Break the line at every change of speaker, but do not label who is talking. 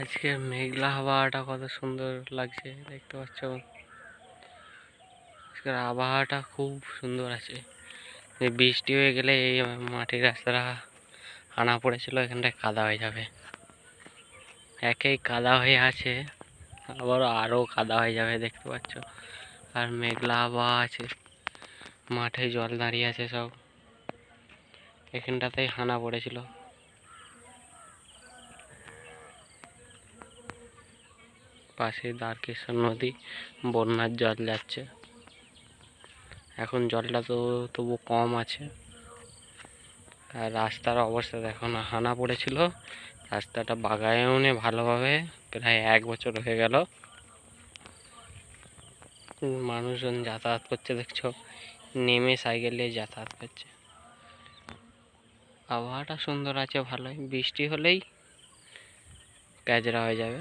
আজকে মেঘলা হাওয়াটা কত সুন্দর লাগছে দেখতে পাচ্ছ। আজকের আবহাওয়াটা খুব সুন্দর আছে। বৃষ্টি হয়ে গেলে এই মাটির রাস্তাটা হানা পড়েছিল, এখানটায় কাদা হয়ে যাবে। একেই কাদা হয়ে আছে, আরো কাদা হয়ে যাবে দেখতে পাচ্ছ। আর মেঘলা আবহাওয়া আছে, মাঠে জল দাঁড়িয়ে আছে সব। এখানটাতেই হানা পড়েছিল। পাশে দ্বারকেশ্বর নদী, বন্যার জল যাচ্ছে। এখন জলটা তো তবু কম আছে। আর রাস্তার অবস্থা দেখো না, হানা পড়েছিল, রাস্তাটা বাগায়ও নে ভালোভাবে। প্রায় 1 বছর হয়ে গেল, মানুষজন যাতায়াত করছে দেখছো, নেমে সাইকেল নিয়ে যাতায়াত করছে। আবহাওয়াটা সুন্দর আছে ভালোই, বৃষ্টি হলেই প্যাজরা হয়ে যাবে।